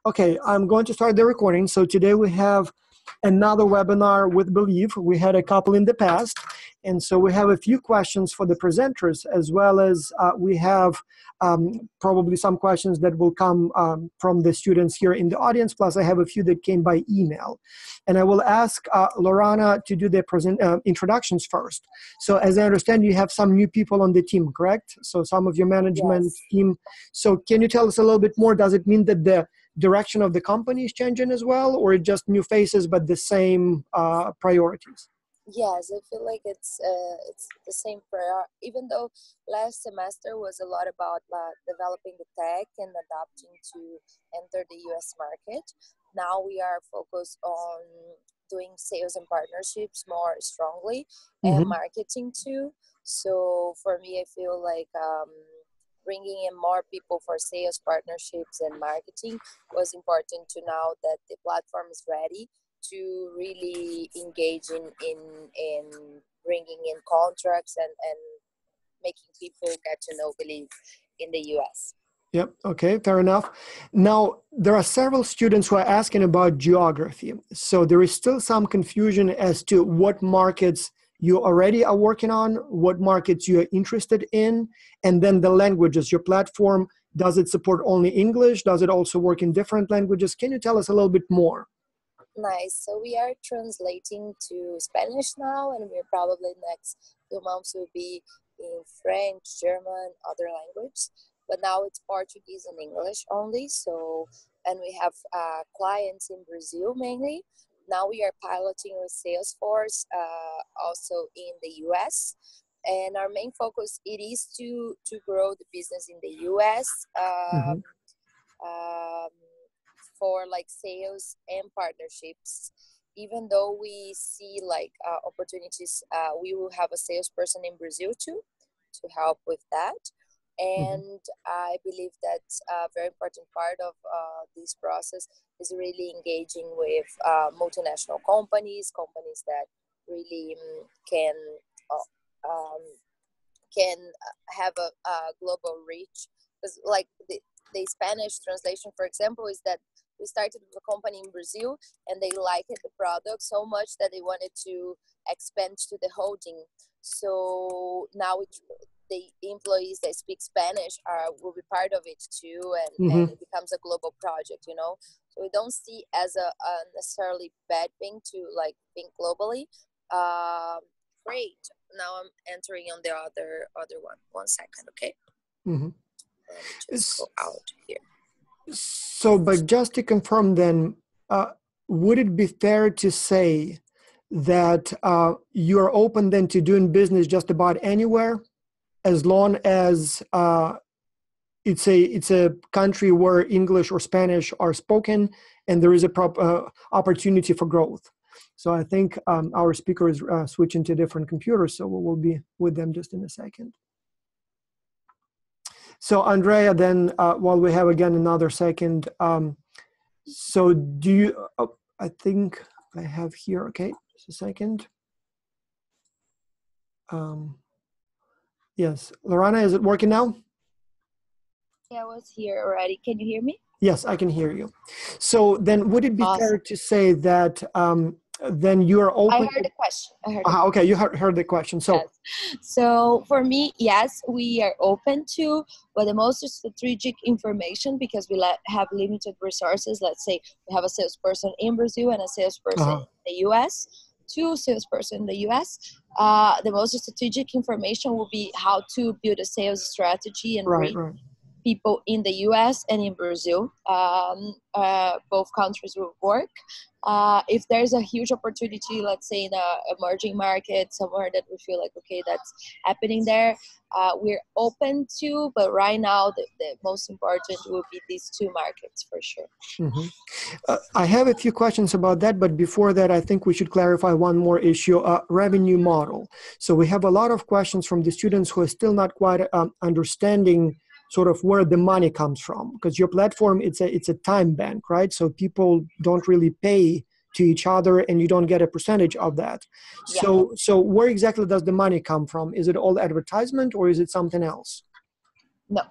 Okay, I'm going to start the recording. So today we have another webinar with Bliive. We had a couple in the past. And so we have a few questions for the presenters, as well as we have probably some questions that will come from the students here in the audience. Plus I have a few that came by email. And I will ask Lorana to do the introductions first. So as I understand, you have some new people on the team, correct? So some of your management team. So can you tell us a little bit more? Does it mean that the direction of the company is changing as well, or just new faces but the same priorities? Yes, I feel like it's the same prayer. Even though last semester was a lot about developing the tech and adapting to enter the US market, now we are focused on doing sales and partnerships more strongly and marketing too. So for me, I feel like bringing in more people for sales, partnerships, and marketing was important to now that the platform is ready to really engage in bringing in contracts and making people get to know Bliive in the US. Yep. Okay. Fair enough. Now, there are several students who are asking about geography. So there is still some confusion as to what markets you already are working on, what markets you are interested in, and then the languages. Your platform, does it support only English? Does it also work in different languages? Can you tell us a little bit more? Nice. So we are translating to Spanish now, and we're probably next 2 months will be in French, German, other languages. But now it's Portuguese and English only. So, and we have clients in Brazil mainly. Now we are piloting with Salesforce, also in the US. And our main focus, it is to grow the business in the US. For like sales and partnerships. Even though we see like opportunities, we will have a salesperson in Brazil too to help with that. And I believe that's a very important part of this process is really engaging with multinational companies that really can have a global reach. Because like the Spanish translation, for example, is that we started with a company in Brazil and they liked the product so much that they wanted to expand to the holding. So now the employees that speak Spanish will be part of it too, and it becomes a global project, you know. So we don't see as a necessarily bad thing to like think globally. Great. Now I'm entering on the other one. 1 second, okay? Let me just go out here. So, but just to confirm then, would it be fair to say that you're open then to doing business just about anywhere, as long as it's a country where English or Spanish are spoken and there is a proper opportunity for growth? So I think our speaker is switching to different computers, so we'll be with them just in a second. So Andrea, then while we have again another second, so do you, I think I have here, okay, just a second. Yes, Lorana, is it working now? Yeah, I was here already. Can you hear me? Yes, I can hear you. So then would it be fair to say that then you're open? I heard the question. Okay, you heard the question. So, yes. So for me, yes, we are open to, but the most strategic information, because we have limited resources. Let's say we have a salesperson in Brazil and a salesperson in the US, 2 salesperson in the US. The most strategic information will be how to build a sales strategy and reach people in the US and in Brazil. Both countries will work. If there's a huge opportunity, let's say in an emerging market, somewhere that we feel like, okay, that's happening there, we're open to, but right now the most important will be these 2 markets for sure. I have a few questions about that, but before that, I think we should clarify one more issue, revenue model. So we have a lot of questions from the students who are still not quite understanding sort of where the money comes from, because your platform, it's a time bank, right? So people don't really pay to each other and you don't get a percentage of that. Yeah. So where exactly does the money come from? Is it all advertisement or is it something else? No.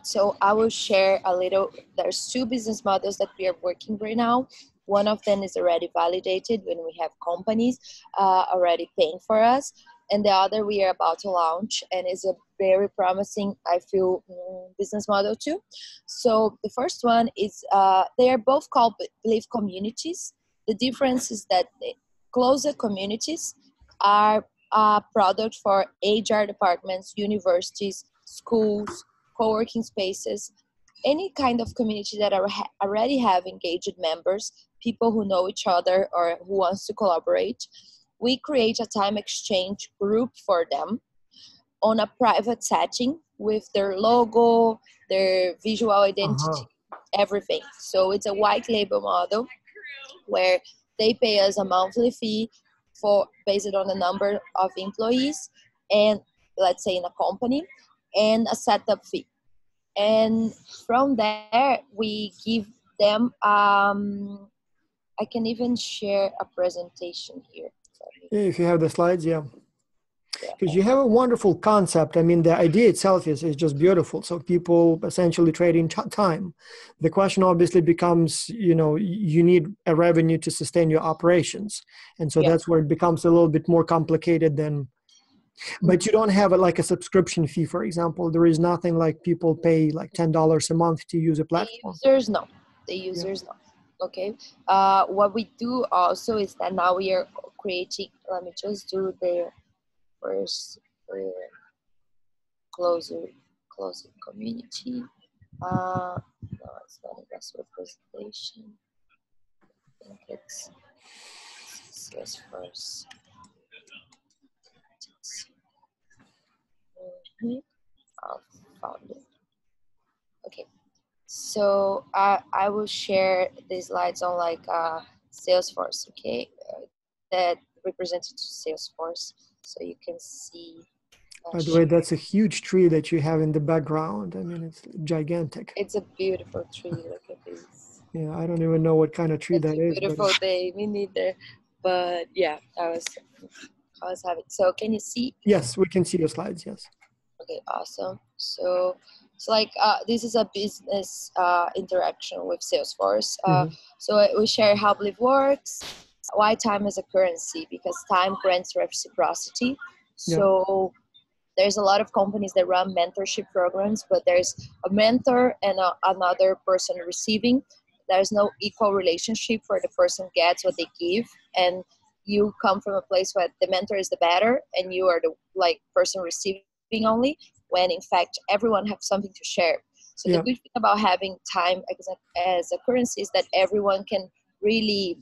So I will share a little. There's two business models that we are working right now. One of them is already validated when we have companies already paying for us, and the other we are about to launch, and is a very promising, I feel, business model too. So the first one is they are both called Bliive communities. The difference is that the closed communities are a product for HR departments, universities, schools, co-working spaces, any kind of community that already have engaged members, people who know each other or who wants to collaborate. We create a time exchange group for them on a private setting with their logo, their visual identity, everything. So it's a white label model where they pay us a monthly fee for based on the number of employees and, let's say, in a company, and a setup fee. And from there we give them I can even share a presentation here. Yeah, if you have the slides, yeah. Yeah. Because you have a wonderful concept. I mean, the idea itself is just beautiful. So people essentially trading time. The question obviously becomes, you need a revenue to sustain your operations. And so that's where it becomes a little bit more complicated than, but you don't have like a subscription fee, for example. There is nothing like people pay like $10 a month to use a platform. The users no. Okay. What we do also is that now we are creating, let me just do the first closing community. No, it's not investment presentation. I think it's Salesforce. I found it. Okay. So I will share the slides on like Salesforce, okay, that represented to Salesforce, so you can see. By the way, that's a huge tree that you have in the background. I mean, it's gigantic. It's a beautiful tree. Look at this. Yeah, I don't even know what kind of tree that is. Beautiful day. Me neither. But yeah, I was having. So can you see? Yes, we can see your slides. Yes. Okay, awesome. So like this is a business interaction with Salesforce. So we share how Bliive works, why time is a currency, because time grants reciprocity. So there's a lot of companies that run mentorship programs, but there's a mentor and another person receiving. There's no equal relationship where the person gets what they give, and you come from a place where the mentor is the better and you are the person receiving only, when in fact everyone has something to share. So the good thing about having time as a currency is that everyone can really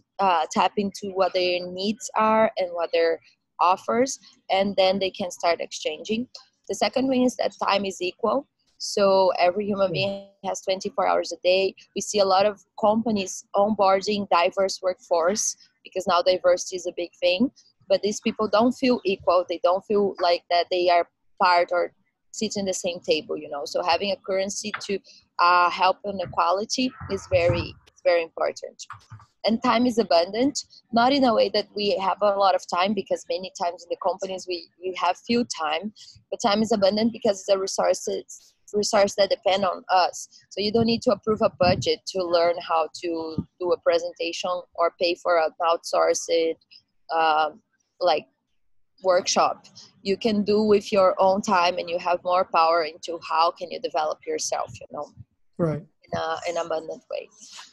tap into what their needs are and what their offers, and then they can start exchanging. The second thing is that time is equal. So every human being has 24 hours a day. We see a lot of companies onboarding diverse workforce because now diversity is a big thing, but these people don't feel equal. They don't feel like that they are part or sit in the same table, So having a currency to help in equality is very important. And time is abundant, not in a way that we have a lot of time, because many times in the companies we have few time, but time is abundant because it's a resource that depend on us. So you don't need to approve a budget to learn how to do a presentation or pay for an outsourced workshop. You can do with your own time, and you have more power into how can you develop yourself, right, in an abundant way.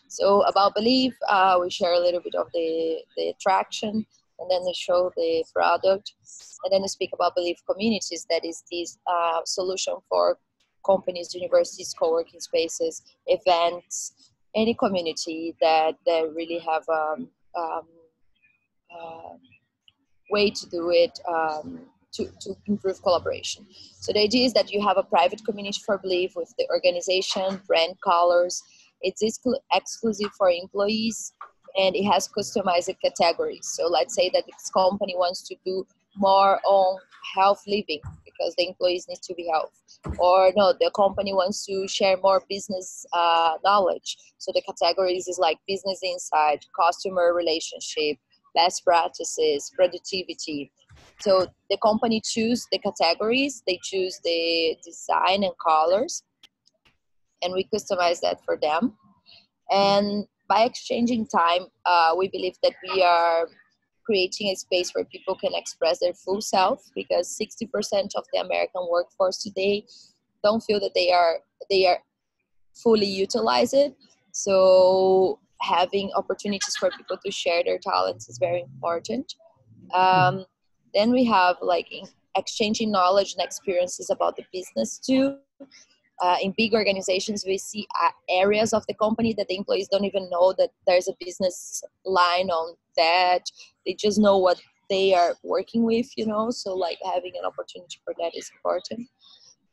So about Bliive, we share a little bit of the attraction, and then we show the product, and then we speak about Bliive communities. That is this solution for companies, universities, co-working spaces, events, any community that really have way to do it to improve collaboration. So the idea is that you have a private community for Bliive with the organization, brand colors. It's exclusive for employees, and it has customized categories. So let's say that this company wants to do more on health living because the employees need to be health. Or no, the company wants to share more business knowledge. So the categories is like business insight, customer relationship, best practices, productivity. So the company choose the categories, they choose the design and colors, and we customize that for them. And by exchanging time, we believe that we are creating a space where people can express their full self, because 60% of the American workforce today don't feel that they are fully utilized. So having opportunities for people to share their talents is very important. Um, then we have like exchanging knowledge and experiences about the business too. In big organizations, we see areas of the company that the employees don't even know that there's a business line on that. They just know what they are working with, so like having an opportunity for that is important.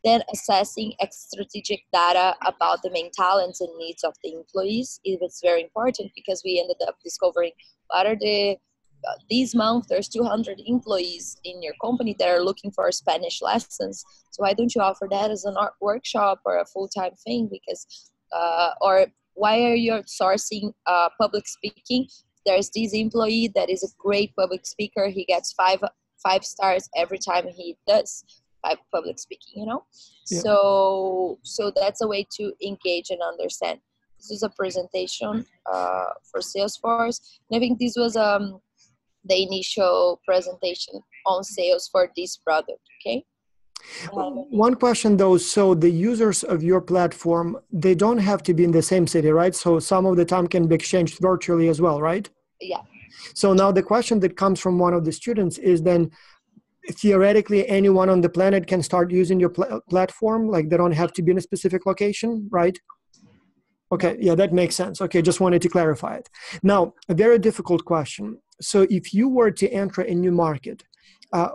Then assessing strategic data about the main talents and needs of the employees is very important, because we ended up discovering what are this month there's 200 employees in your company that are looking for Spanish lessons. So why don't you offer that as an art workshop or a full-time thing? Because or why are you sourcing public speaking? There's this employee that is a great public speaker. He gets five stars every time he does public speaking, Yeah. So that's a way to engage and understand. This is a presentation for Salesforce, and I think this was the initial presentation on sales for this product. Okay. One question though, so the users of your platform, they don't have to be in the same city, right? So some of the time can be exchanged virtually as well, right? Yeah. So now the question that comes from one of the students is then, theoretically anyone on the planet can start using your platform, like they don't have to be in a specific location, right? Okay, yeah, that makes sense. Okay, just wanted to clarify it. Now, a very difficult question. So if you were to enter a new market,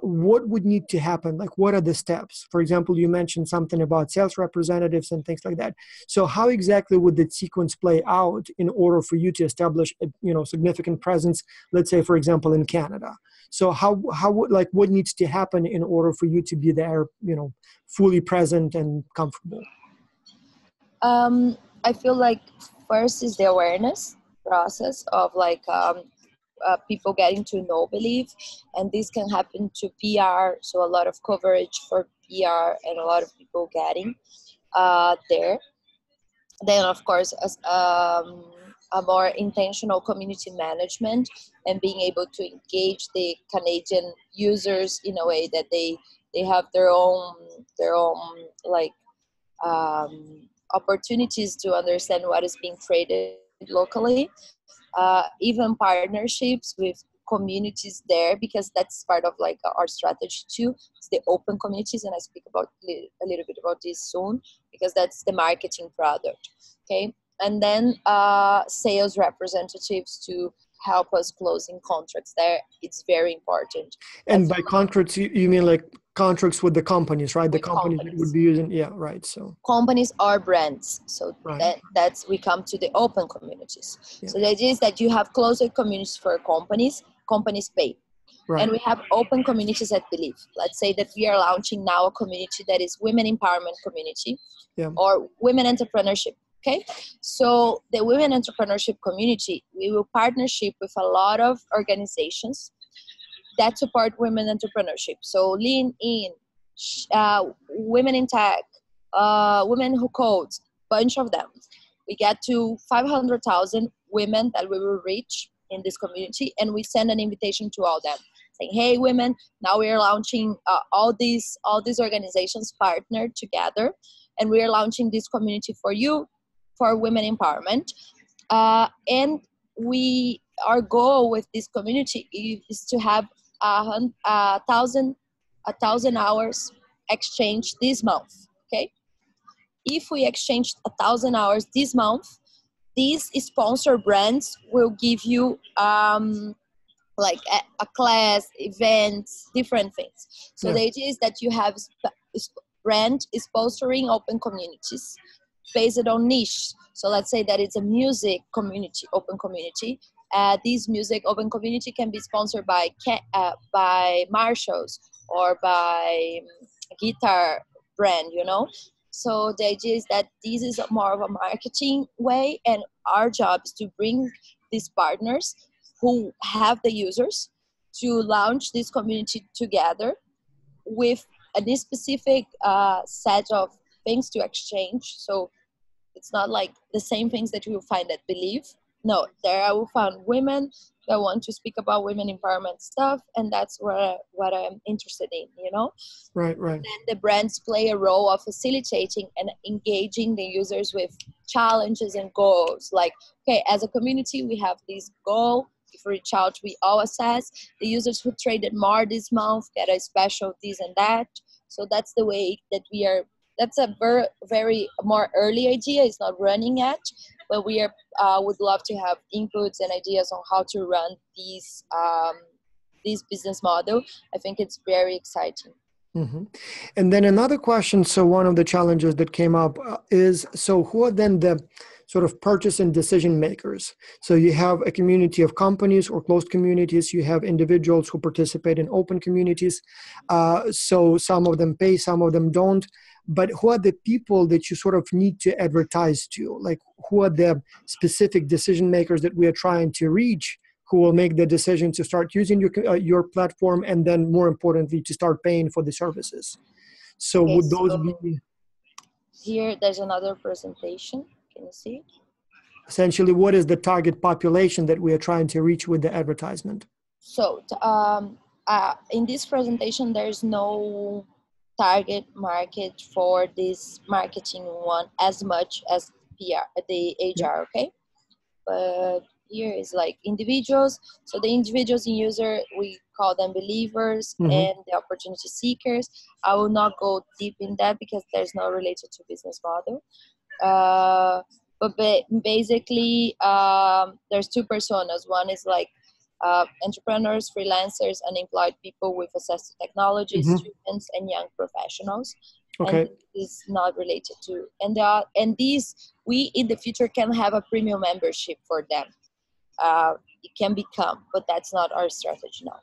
what would need to happen? Like, what are the steps? For example, you mentioned something about sales representatives and things like that. So how exactly would the sequence play out in order for you to establish a significant presence, let's say, for example, in Canada? So how like what needs to happen in order for you to be there, fully present and comfortable? I feel like first is the awareness process of like people getting to know Bliive, and this can happen to PR, so a lot of coverage for PR and a lot of people getting there. Then of course a more intentional community management and being able to engage the Canadian users in a way that they have their own like opportunities to understand what is being created locally. Even partnerships with communities there, because that's part of like our strategy too. It's the open communities, and I speak about a little bit about this soon, because that's the marketing product. Okay, and then sales representatives to help us closing contracts there. It's very important. And by contracts, you mean like contracts with the companies, right? The companies that would be using, yeah, right. So companies are brands. So right. that's we come to the open communities. Yeah. So the idea is that you have closed communities for companies pay. Right. And we have open communities at Bliive. Let's say that we are launching now a community that is women empowerment community, or women entrepreneurship. Okay, so the women entrepreneurship community, we will partnership with a lot of organizations that support women entrepreneurship. So Lean In, Women in Tech, Women Who Code, bunch of them. We get to 500,000 women that we will reach in this community, and we send an invitation to all them saying, hey women, now we are launching all these organizations partnered together, and we are launching this community for you, for women empowerment. And our goal with this community is to have 1,000 hours exchange this month. Okay, if we exchange 1,000 hours this month, these sponsor brands will give you like a class, events, different things. So the idea is that you have brand sponsoring open communities based on niche. So let's say that it's a music community, open community. This music open community can be sponsored by Marshalls or by guitar brand, So the idea is that this is more of a marketing way, and our job is to bring these partners who have the users to launch this community together with a specific set of things to exchange. So It's not like the same things that you will find at Believe. No, there I will find women that want to speak about women empowerment stuff, and that's what I'm interested in, you know? Right, right. And the brands play a role of facilitating and engaging the users with challenges and goals. Like, okay, as a community, we have this goal. If we reach out, we all assess. The users who traded more this month get a special this and that. So that's the way that we are. That's a very more early idea. It's not running yet, but we are would love to have inputs and ideas on how to run this business model. I think it's very exciting. Mm-hmm. And then another question. So one of the challenges that came up is, so who are then the sort of purchase and decision makers? So you have a community of companies or closed communities. You have individuals who participate in open communities. So some of them pay, some of them don't. But who are the people that you sort of need to advertise to? Like, who are the specific decision makers that we are trying to reach, who will make the decision to start using your platform, and then more importantly, to start paying for the services? So Okay, would those so be here there's another presentation. Can you see? essentially, what is the target population that we are trying to reach with the advertisement? So in this presentation, there's no target market for this marketing one as much as PR, the Yeah. HR, okay? But here is like individuals. So the individuals in user, we call them believers, Mm-hmm. and the opportunity seekers. I will not go deep in that because there's no related to business model. But basically, there's two personas. One is like entrepreneurs, freelancers, unemployed people with access to technology, Mm-hmm. students, and young professionals. Okay. And this is not related to, and these we in the future can have a premium membership for them. It can become, but that's not our strategy now.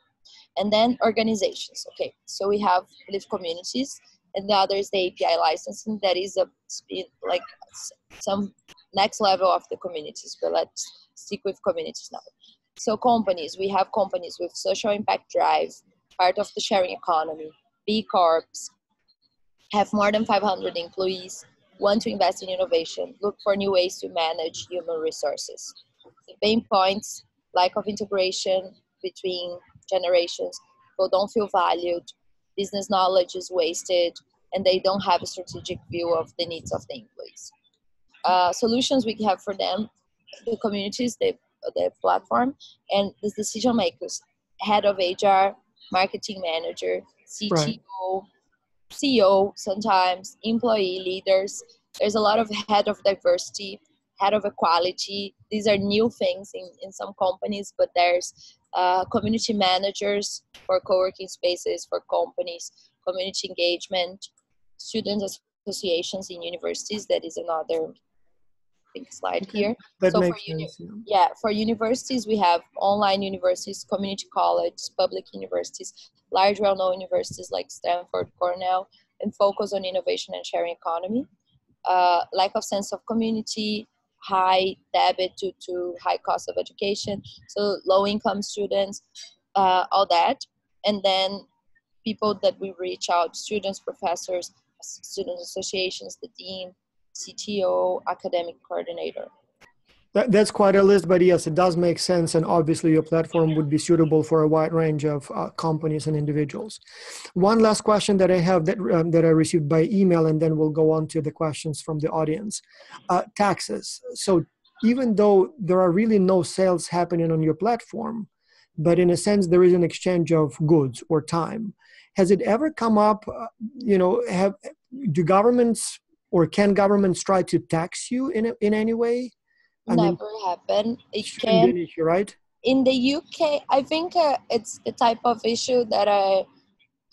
And then organizations. Okay, so we have Live communities, and the other is the API licensing. That is like some next level of the communities, but let's stick with communities now. So companies, we have companies with social impact drive, part of the sharing economy, B Corps, have more than 500 employees, want to invest in innovation, look for new ways to manage human resources. The pain points, lack of integration between generations, people don't feel valued, business knowledge is wasted, and they don't have a strategic view of the needs of the employees. Solutions we have for them, the communities, the platform, and the decision makers, head of HR, marketing manager, CTO, Right. CEO, sometimes employee leaders. There's a lot of head of diversity, head of equality. These are new things in some companies, but there's community managers for co-working spaces, for companies, community engagement, student associations in universities. That is another slide Okay. here. That So makes sense. Yeah. yeah, for universities, we have online universities, community college, public universities, large well-known universities like Stanford, Cornell, and focus on innovation and sharing economy. Lack of sense of community, high debit due to high cost of education, so low-income students, all that. And then people that we reach out, students, professors, student associations, the dean, CTO, academic coordinator. That's quite a list, but yes, it does make sense. And obviously your platform would be suitable for a wide range of companies and individuals. One last question that I have that I received by email, and then we'll go on to the questions from the audience. Taxes. So even though there are really no sales happening on your platform, but in a sense, there is an exchange of goods or time. Has it ever come up, do governments or can governments try to tax you in any way? I mean, Never happened. It shouldn't be can. an issue, right? In the UK, I think it's the type of issue that I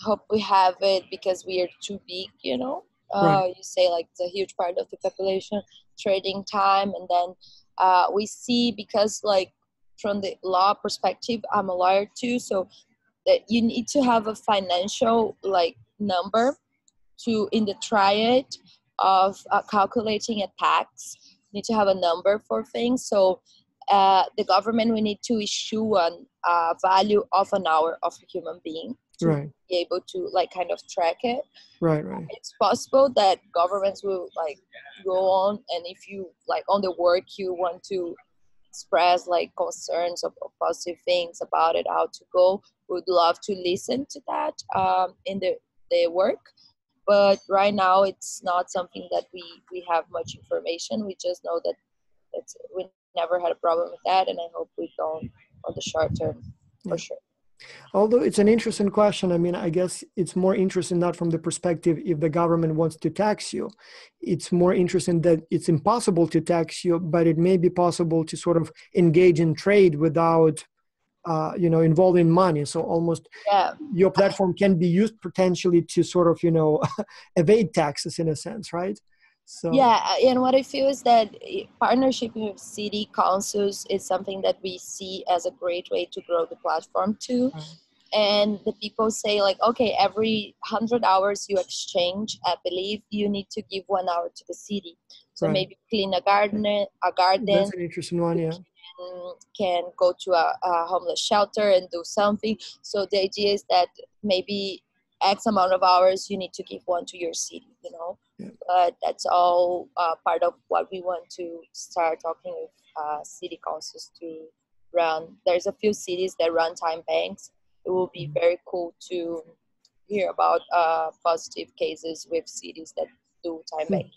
hope we have it because we are too big, you know. Right. You say like it's a huge part of the population trading time, and then we see because like from the law perspective, I'm a lawyer too, so that you need to have a financial like number to in the triad of calculating a tax. You need to have a number for things. So the government will need to issue a value of an hour of a human being. to Right. be able to like kind of track it. Right. Right. It's possible that governments will like go on, and if you like on the work you want to express like concerns or positive things about it, how to go, would love to listen to that in the work. But right now it's not something that we have much information. We just know that we never had a problem with that, and I hope we don't on the short term for Yeah. sure. Although it's an interesting question. I mean, I guess it's more interesting not from the perspective if the government wants to tax you. It's more interesting that it's impossible to tax you, but it may be possible to sort of engage in trade without, involving money. So almost Yeah. your platform can be used potentially to sort of, evade taxes in a sense, right? So, Yeah, and what I feel is that partnership with city councils is something that we see as a great way to grow the platform too. And the people say like, okay, every 100 hours you exchange, I believe you need to give 1 hour to the city. So right. maybe clean a garden, That's an interesting one, yeah. can go to a homeless shelter and do something. So the idea is that maybe X amount of hours you need to give one to your city, Yeah. But that's all part of what we want to start talking with city councils to run. There's a few cities that run time banks. It will be very cool to hear about positive cases with cities that do time banking.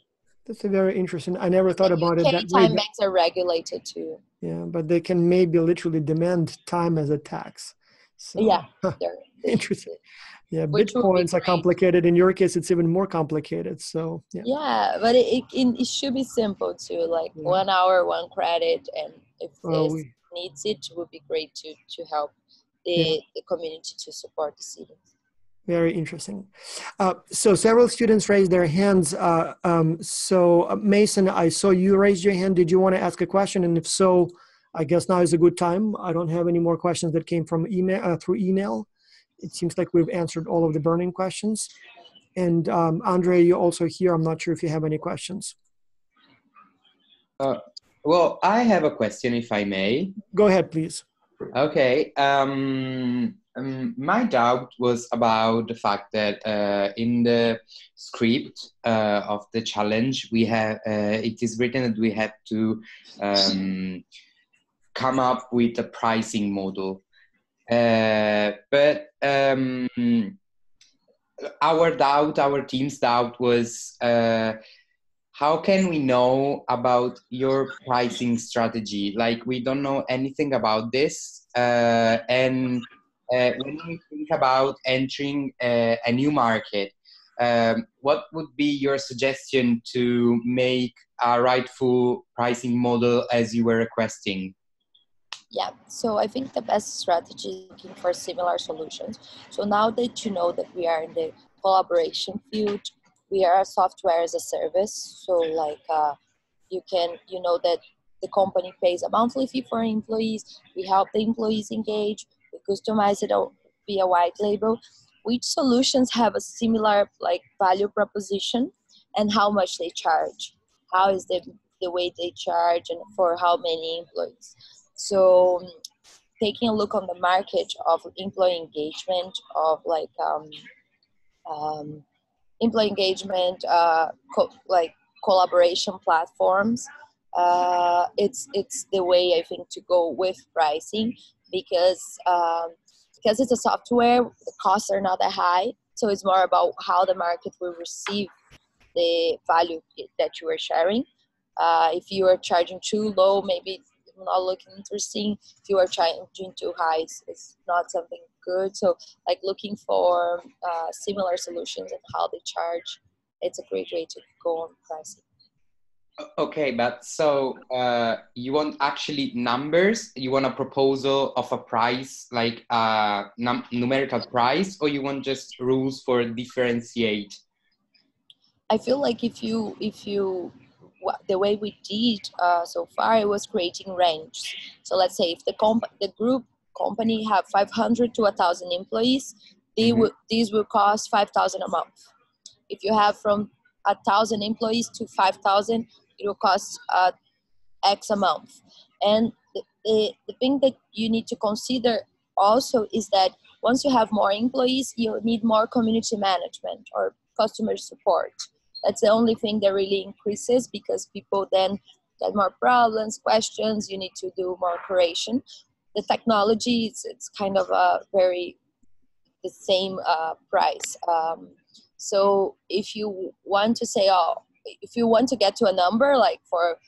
That's a very interesting. I never thought about it that way. Time banks are regulated too. Yeah, but they can maybe literally demand time as a tax. So, Yeah, interesting. Yeah, which would be Bitcoins are great. complicated. In your case, it's even more complicated. So, yeah. Yeah, but it should be simple too, like 1 hour, one credit, and if this needs it, it would be great to help the community to support the city. Very interesting. So several students raised their hands. Mason, I saw you raise your hand. Did you want to ask a question? And if so, I guess now is a good time. I don't have any more questions that came from email through email. It seems like we've answered all of the burning questions. And Andre, you're also here. I'm not sure if you have any questions. Well, I have a question, if I may. Go ahead, please. Okay. My doubt was about the fact that in the script of the challenge, we have it is written that we have to come up with a pricing model. But our team's doubt was, how can we know about your pricing strategy? Like, we don't know anything about this. And when we think about entering a new market, what would be your suggestion to make a rightful pricing model as you were requesting? Yeah, so I think the best strategy is looking for similar solutions. So now that you know that we are in the collaboration field, we are a software as a service. So like you know that the company pays a monthly fee for employees. We help the employees engage. We customize it via white label. Which solutions have a similar like value proposition and how much they charge? How is the way they charge and for how many employees? So taking a look on the market of employee engagement, of like employee engagement, like collaboration platforms, it's the way I think to go with pricing because it's a software, the costs are not that high. So it's more about how the market will receive the value that you are sharing. If you are charging too low, maybe not looking interesting. If you are charging too high, it's not something good. So like looking for similar solutions and how they charge, it's a great way to go on pricing. Okay, but so you want actually numbers? You want a proposal of a price, like a numerical price, or you want just rules for differentiate? I feel like if you the way we did so far, it was creating range. So let's say if the group company have 500 to 1,000 employees, these will cost 5,000 a month. If you have from 1,000 employees to 5,000, it will cost X a month. And the thing that you need to consider also is that once you have more employees, you need more community management or customer support. That's the only thing that really increases, because people then get more problems, questions, you need to do more curation. The technology, it's kind of a very the same price. So if you want to say, if you want to get to a number, like for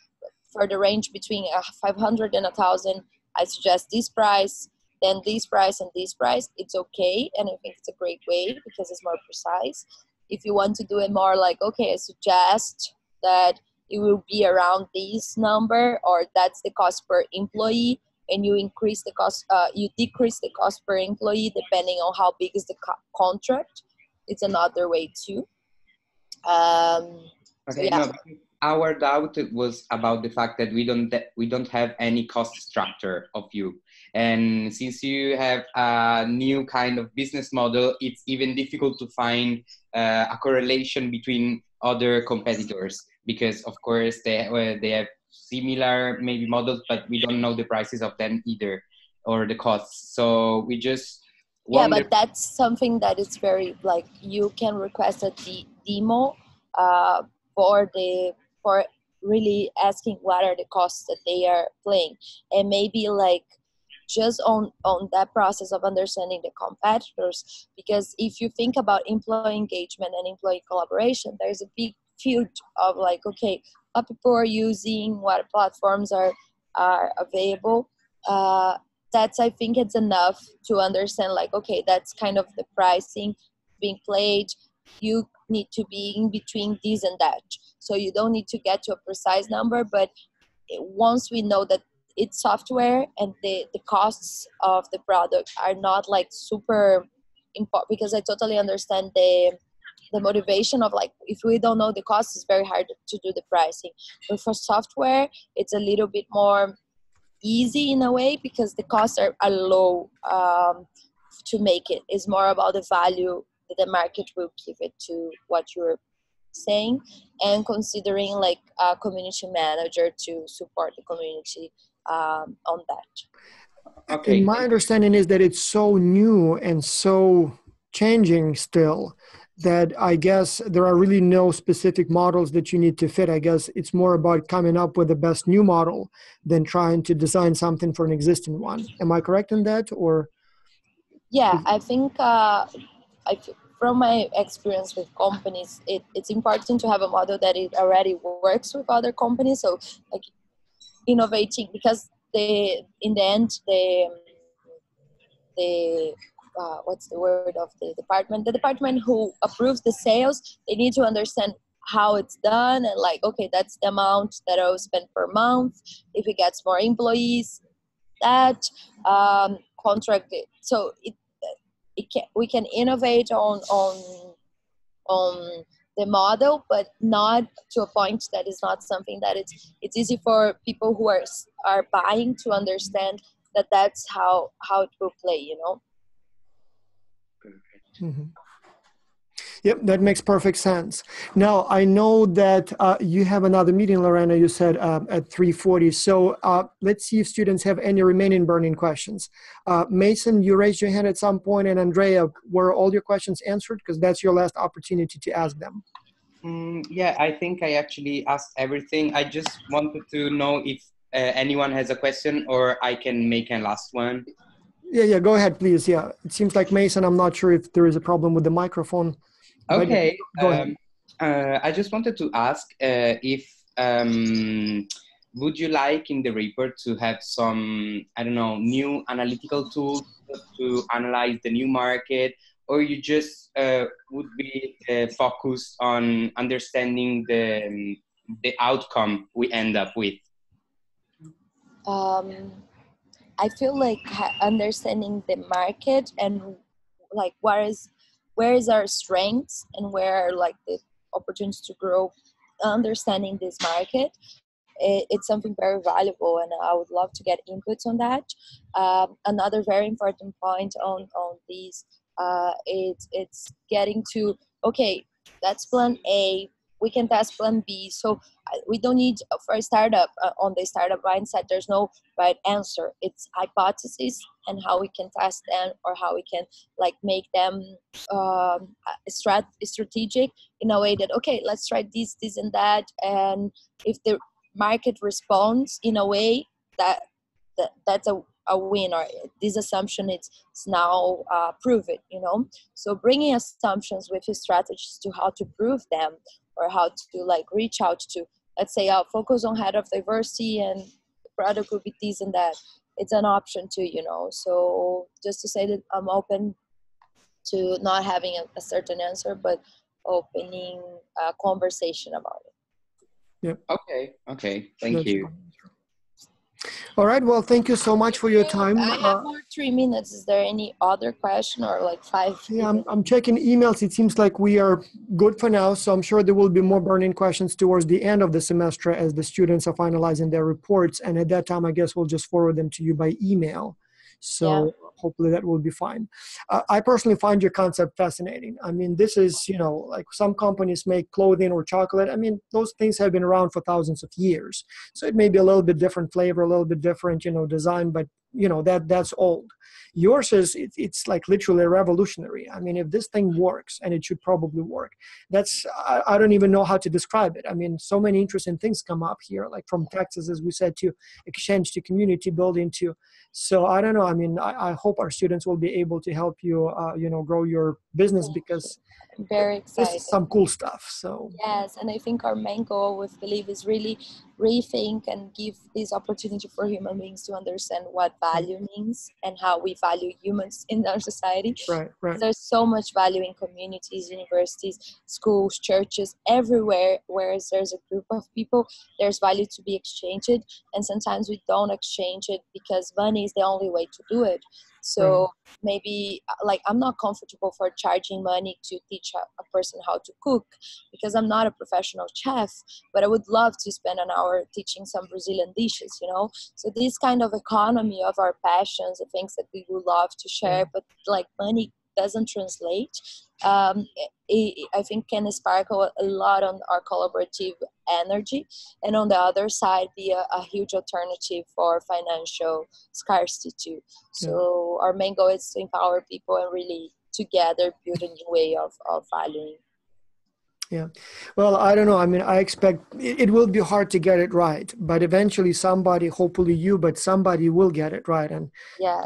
the range between 500 and 1,000, I suggest this price, then this price and this price. It's okay, and I think it's a great way because it's more precise. If you want to do it more like, okay, I suggest that it will be around this number, or that's the cost per employee, and you increase the cost, you decrease the cost per employee depending on how big is the contract. It's another way too. Okay, so yeah. no, our doubt was about the fact that we don't have any cost structure of you, and since you have a new kind of business model, it's even difficult to find a correlation between other competitors, because of course they have similar maybe models, but we don't know the prices of them either, or the costs. So we just wonder. Yeah, but that's something that is very, like, you can request a demo for really asking what are the costs that they are playing, and maybe like just on that process of understanding the competitors. Because if you think about employee engagement and employee collaboration, there's a big field of like, okay, what people are using, what platforms are available. That's, I think it's enough to understand, like, okay, that's kind of the pricing being played. You need to be in between this and that. So you don't need to get to a precise number, but once we know that it's software and the costs of the product are not like super important, because I totally understand the motivation of, like, if we don't know the cost, it's very hard to do the pricing. But for software, it's a little bit more easy in a way, because the costs are low to make it. It's more about the value that the market will give it to what you're saying, and considering like a community manager to support the community on that. Okay. And my understanding is that it's so new and so changing still that I guess there are really no specific models that you need to fit. I guess it's more about coming up with the best new model than trying to design something for an existing one. Am I correct in that? Or Yeah, I think from my experience with companies, it's important to have a model that it already works with other companies. So like innovating, because in the end the what's the word of the department who approves the sales, they need to understand how it's done, and like, okay, that's the amount that I will spend per month. If it gets more employees, that contract it. So we can innovate on the model, but not to a point that is not something that it's easy for people who are buying to understand that that's how it will play, you know. mm-hmm. Yep, that makes perfect sense. Now, I know that you have another meeting, Lorena, you said at 3:40. So let's see if students have any remaining burning questions. Mason, you raised your hand at some point, and Andrea, were all your questions answered? Because that's your last opportunity to ask them. Yeah, I think I actually asked everything. I just wanted to know if anyone has a question, or I can make a last one. Yeah, go ahead, please. Yeah, it seems like Mason, I'm not sure if there is a problem with the microphone. Okay. Go ahead. I just wanted to ask if would you like in the report to have some, I don't know, new analytical tools to analyze the new market, or you just would be focused on understanding the outcome we end up with? I feel like understanding the market and like where is our strengths and where are like the opportunities to grow, understanding this market, it's something very valuable, and I would love to get inputs on that. Another very important point on these, it's getting to, okay, that's plan A, we can test plan B. So we don't need for a startup on the startup mindset. There's no right answer. It's hypotheses and how we can test them, or how we can like make them strategic in a way that, okay, let's try this and that, and if the market responds in a way that's a win, or this assumption it's now proven, so bringing assumptions with strategies to how to prove them, or how to like reach out to, let's say, I'll focus on head of diversity and the product would be this and that. It's an option too, so just to say that I'm open to not having a certain answer, but opening a conversation about it. Yeah. Okay. Thank you. All right. Well, thank you so much for your time. I have more 3 minutes. Is there any other question, or like 5? Yeah, I'm checking emails. It seems like we are good for now. So I'm sure there will be more burning questions towards the end of the semester as the students are finalizing their reports. And at that time, I guess we'll just forward them to you by email. So hopefully that will be fine. I personally find your concept fascinating. I mean, this is, like some companies make clothing or chocolate. I mean, those things have been around for thousands of years. So it may be a little bit different flavor, a little bit different, design, but that's old. Yours is, it's like literally revolutionary. I mean, if this thing works, and it should probably work, I don't even know how to describe it. I mean, so many interesting things come up here, like from taxes, as we said, to exchange, to community building, to, so I don't know. I mean, I hope our students will be able to help you, grow your business, because I'm very excited. This is some cool stuff. So yes, and I think our main goal with Bliive is really rethink and give this opportunity for human beings to understand what value means and how we value humans in our society. Right. There's so much value in communities, universities, schools, churches, everywhere. Whereas there's a group of people, there's value to be exchanged, and sometimes we don't exchange it because money is the only way to do it. So maybe like I'm not comfortable for charging money to teach a person how to cook, because I'm not a professional chef, but I would love to spend an hour teaching some Brazilian dishes, So this kind of economy of our passions, the things that we would love to share, but like money doesn't translate, I think can sparkle a lot on our collaborative energy, and on the other side be a huge alternative for financial scarcity too. So our main goal is to empower people and really together build a new way of valuing. Yeah. Well, I don't know. I mean, I expect it will be hard to get it right, but eventually somebody, hopefully you, but somebody will get it right. And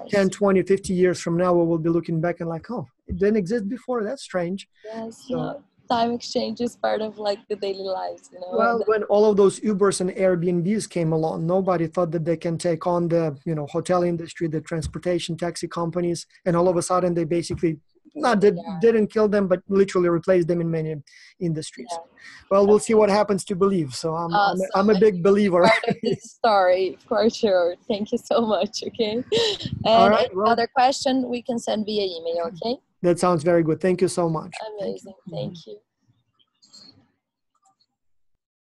10, 20, 50 years from now, we will be looking back and like, oh, it didn't exist before. That's strange. Yes. So, time exchange is part of like the daily lives, Well, when all of those Ubers and Airbnbs came along, nobody thought that they can take on the, hotel industry, the transportation, taxi companies. And all of a sudden they basically didn't kill them, but literally replaced them in many industries. Yeah. Well, we'll see what happens to Bliive. So I'm a big believer. Part of this story, for sure. Thank you so much. Okay. And another question we can send via email. Okay. That sounds very good. Thank you so much. Amazing. Thank you.